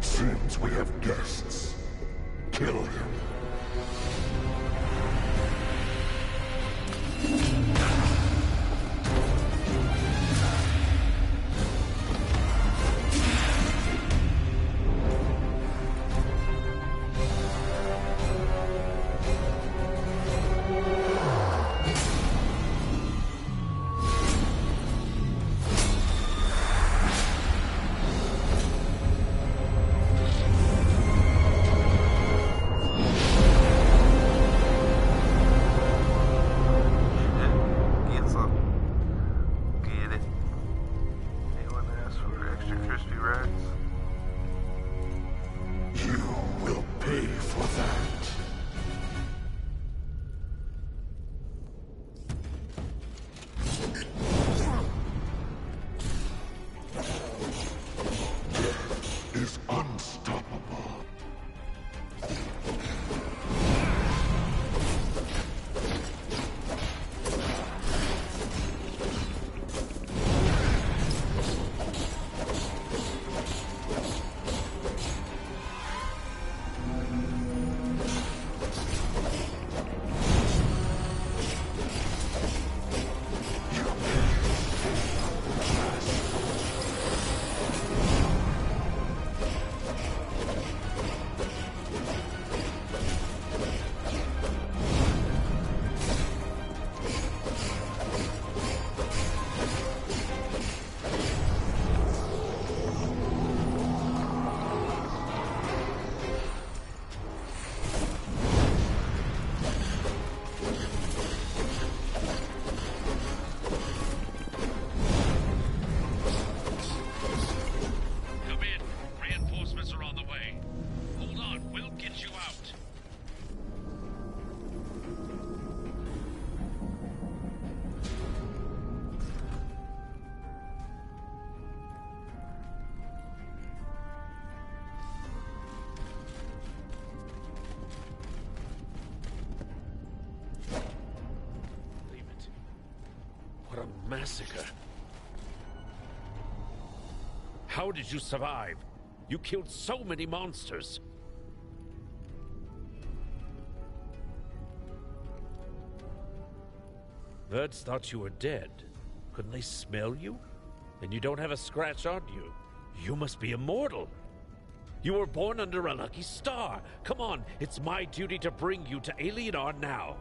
Seems we have guests. Kill him. Is unstoppable. What a massacre. How did you survive? You killed so many monsters. Birds thought you were dead. Couldn't they smell you? And you don't have a scratch on you. You must be immortal. You were born under a lucky star. Come on, it's my duty to bring you to Alienor now.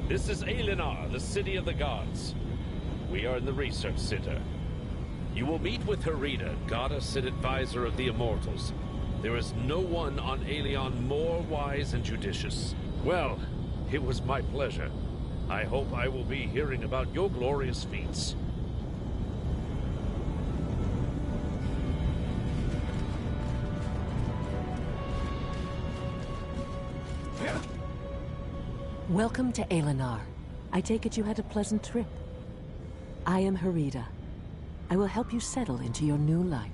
This is Alienor, the city of the gods. We are in the research center. You will meet with Herida, goddess and advisor of the immortals. There is no one on Aelion more wise and judicious. Well, it was my pleasure. I hope I will be hearing about your glorious feats. Welcome to Alienor. I take it you had a pleasant trip. I am Herida. I will help you settle into your new life.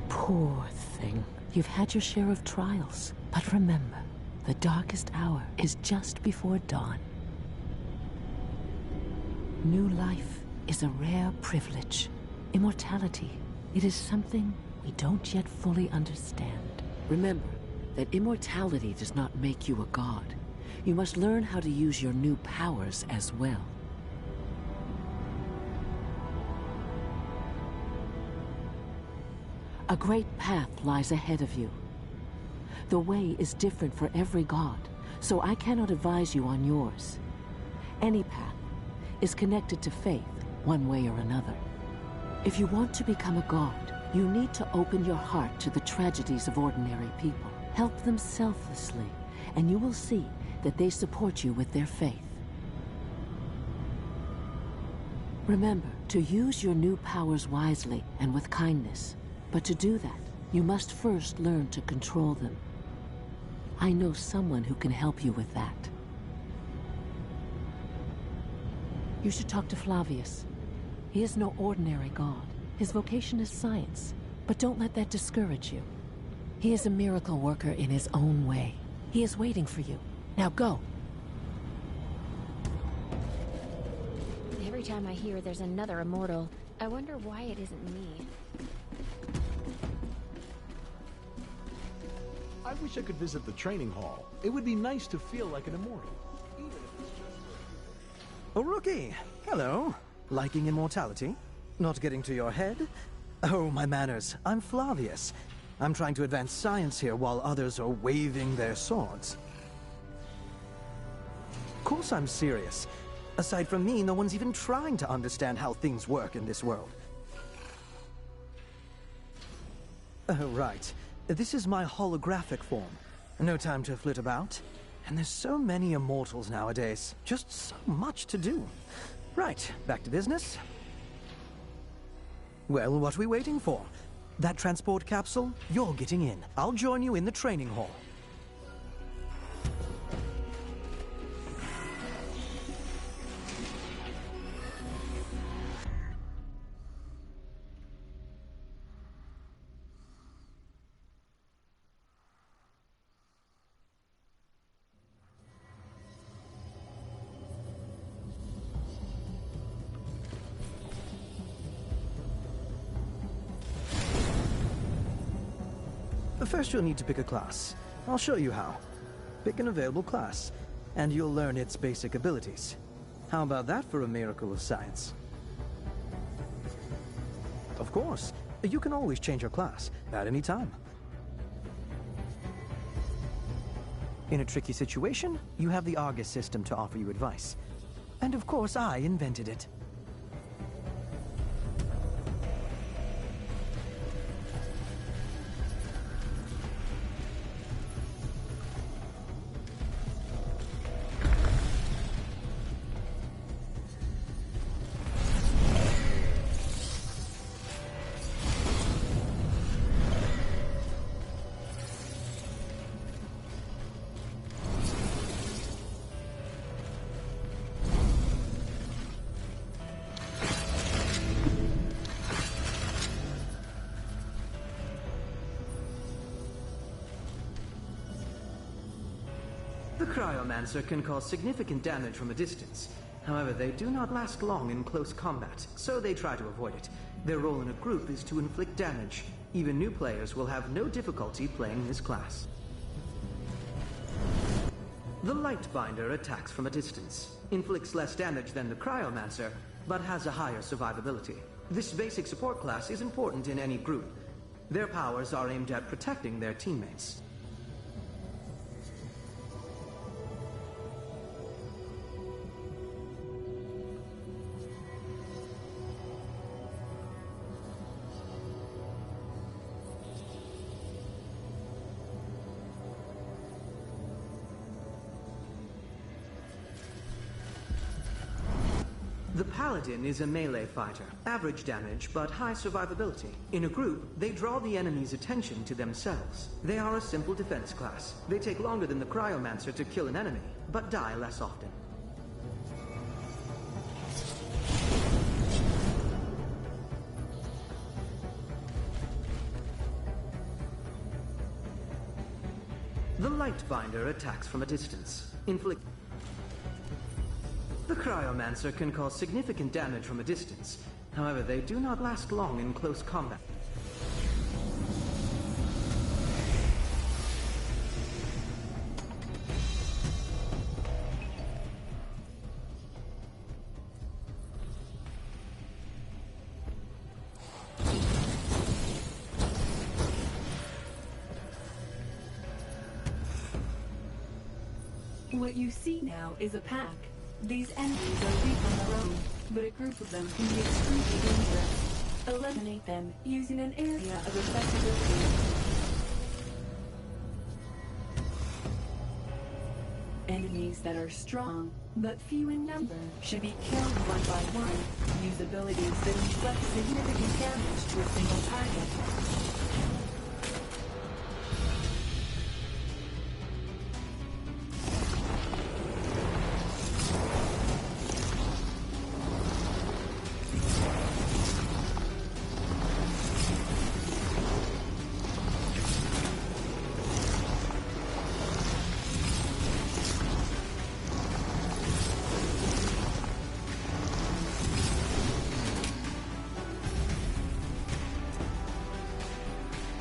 Poor thing. You've had your share of trials, but remember, the darkest hour is just before dawn. New life is a rare privilege. Immortality, it is something we don't yet fully understand. Remember that immortality does not make you a god. You must learn how to use your new powers as well. A great path lies ahead of you. The way is different for every god, so I cannot advise you on yours. Any path is connected to faith, one way or another. If you want to become a god, you need to open your heart to the tragedies of ordinary people. Help them selflessly, and you will see that they support you with their faith. Remember to use your new powers wisely and with kindness. But to do that, you must first learn to control them. I know someone who can help you with that. You should talk to Flavius. He is no ordinary god. His vocation is science, but don't let that discourage you. He is a miracle worker in his own way. He is waiting for you. Now go! Every time I hear there's another immortal, I wonder why it isn't me. I wish I could visit the training hall. It would be nice to feel like an immortal. Even if it's just... Oh, Rookie! Hello. Liking immortality? Not getting to your head? Oh, my manners. I'm Flavius. I'm trying to advance science here while others are waving their swords. Of course I'm serious. Aside from me, no one's even trying to understand how things work in this world. Oh, right. This is my holographic form. No time to flit about. And there's so many immortals nowadays. Just so much to do. Right, back to business. Well, what are we waiting for? That transport capsule? You're getting in. I'll join you in the training hall. First, you'll need to pick a class. I'll show you how. Pick an available class, and you'll learn its basic abilities. How about that for a miracle of science? Of course, you can always change your class at any time. In a tricky situation, you have the Argus system to offer you advice. And of course, I invented it. The Cryomancer can cause significant damage from a distance. However, they do not last long in close combat, so they try to avoid it. Their role in a group is to inflict damage. Even new players will have no difficulty playing this class. The Lightbinder attacks from a distance, inflicts less damage than the Cryomancer, but has a higher survivability. This basic support class is important in any group. Their powers are aimed at protecting their teammates. The Paladin is a melee fighter, average damage but high survivability. In a group, they draw the enemy's attention to themselves. They are a simple defense class. They take longer than the Cryomancer to kill an enemy, but die less often. The Lightbinder attacks from a distance, The Cryomancer can cause significant damage from a distance. However, they do not last long in close combat. What you see now is a pack. These enemies are weak on their own, but a group of them can be extremely dangerous. Eliminate them using an area of effectivity. Enemies that are strong, but few in number, should be killed one by one. Use abilities that inflict significant damage to a single target.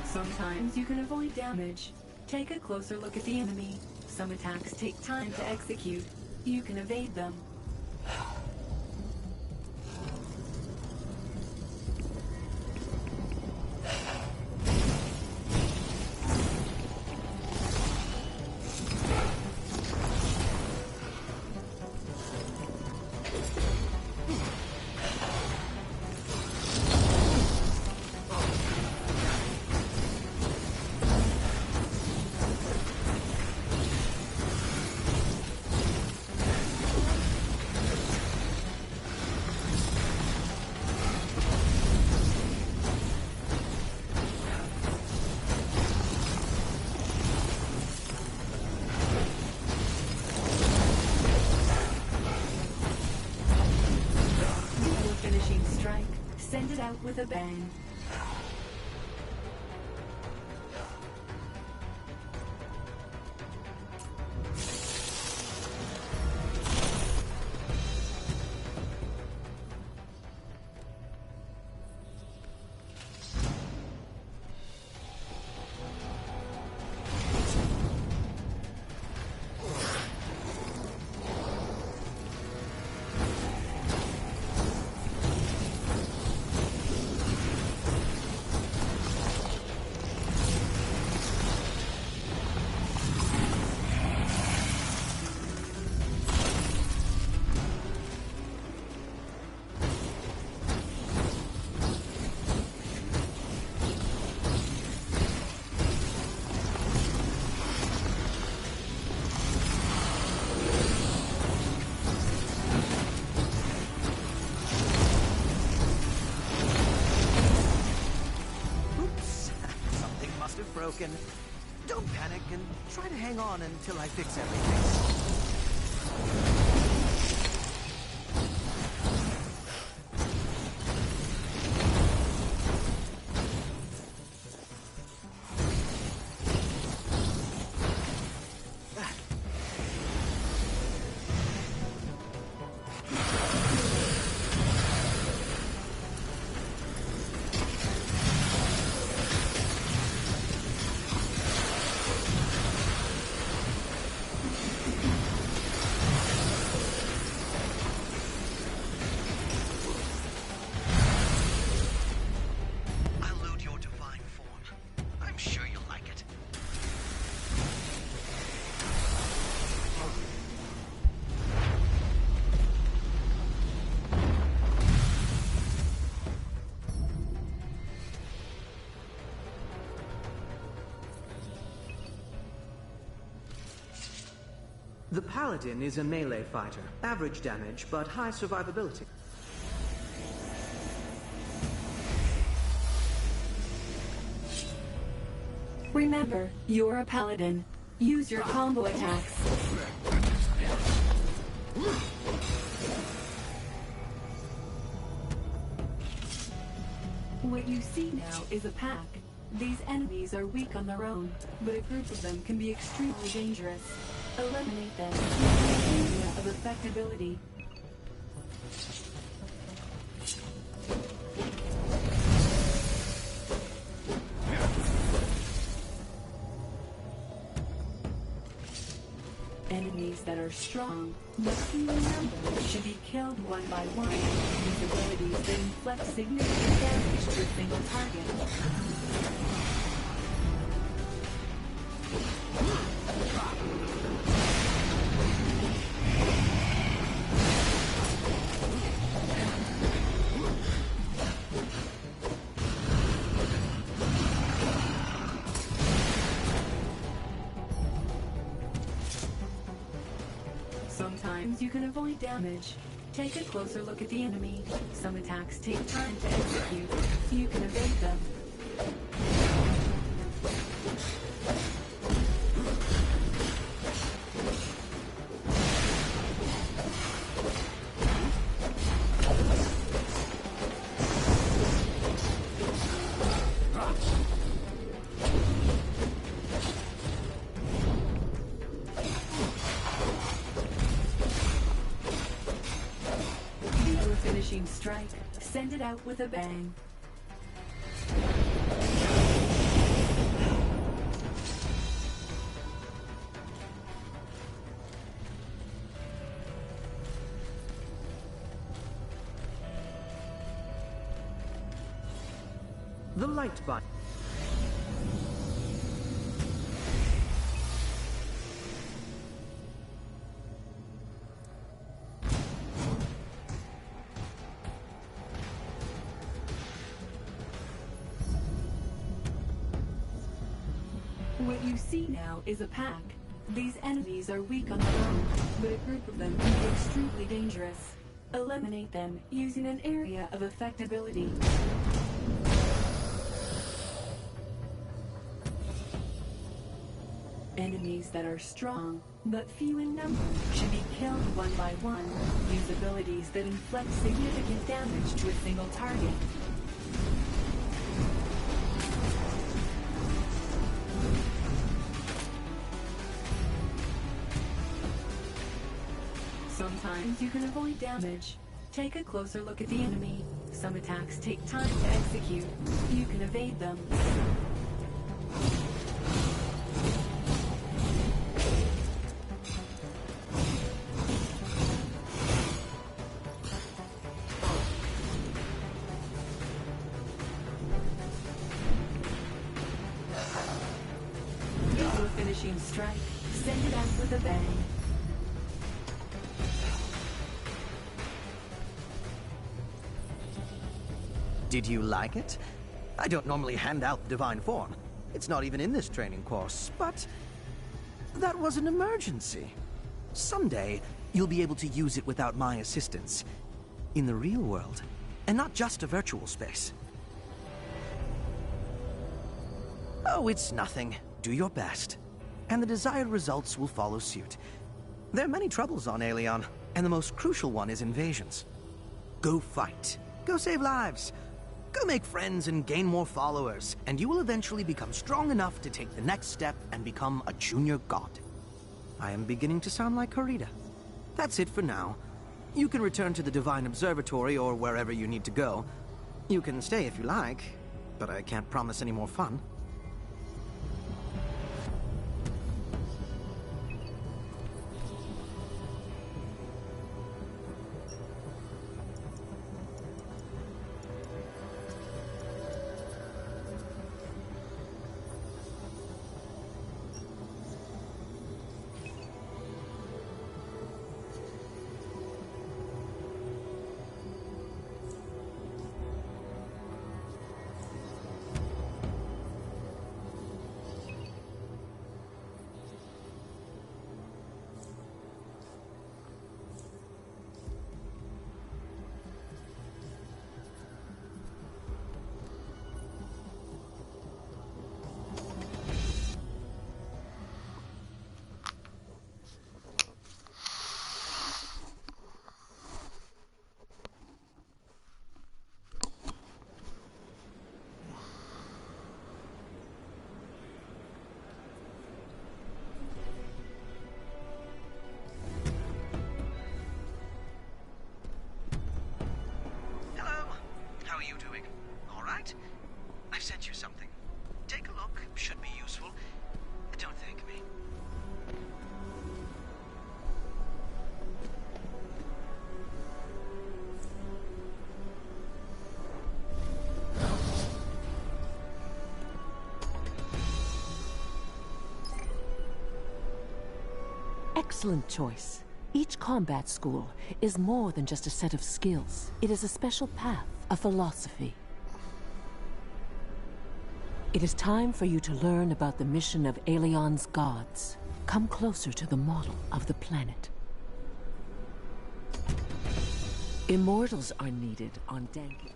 Sometimes you can avoid damage. Take a closer look at the enemy. Some attacks take time to execute. You can evade them. Send it out with a bang. Broken. Don't panic and try to hang on until I fix everything. The Paladin is a melee fighter. Average damage, but high survivability. Remember, you're a Paladin. Use your combo attacks. What you see now is a pack. These enemies are weak on their own, but a group of them can be extremely dangerous. Eliminate them in the area of effectability. Enemies that are strong, but few in number, should be killed one by one. These abilities that inflict significant damage to a single target. Sometimes you can avoid damage. Take a closer look at the enemy. Some attacks take time to execute. You can evade them. Finishing strike. Send it out with a bang. The light bind. What you see now is a pack. These enemies are weak on their own, but a group of them can be extremely dangerous. Eliminate them using an area of affectability. Enemies that are strong, but few in number, should be killed one by one. Use abilities that inflict significant damage to a single target. Sometimes you can avoid damage. Take a closer look at the enemy. Some attacks take time to execute. You can evade them. Do a finishing strike. Send it out with a bang. Did you like it? I don't normally hand out the divine form. It's not even in this training course, but that was an emergency. Someday, you'll be able to use it without my assistance. In the real world, and not just a virtual space. Oh, it's nothing. Do your best. And the desired results will follow suit. There are many troubles on Aelion, and the most crucial one is invasions. Go fight. Go save lives. Go make friends and gain more followers, and you will eventually become strong enough to take the next step and become a junior god. I am beginning to sound like Harita. That's it for now. You can return to the Divine Observatory or wherever you need to go. You can stay if you like, but I can't promise any more fun. Excellent choice. Each combat school is more than just a set of skills. It is a special path, a philosophy. It is time for you to learn about the mission of Aelion's gods. Come closer to the model of the planet. Immortals are needed on Dankin.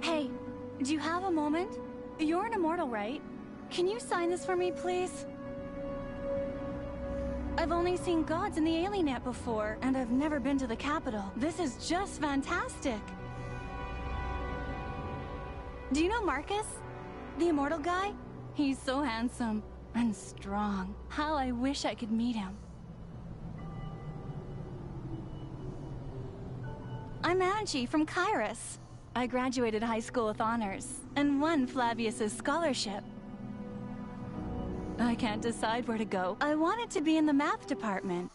Hey, do you have a moment? You're an immortal, right? Can you sign this for me, please? I've only seen gods in the Alienet before, and I've never been to the capital. This is just fantastic. Do you know Marcus? The immortal guy? He's so handsome and strong. How I wish I could meet him. I'm Angie from Kairos. I graduated high school with honors and won Flavius's scholarship. I can't decide where to go. I wanted to be in the math department,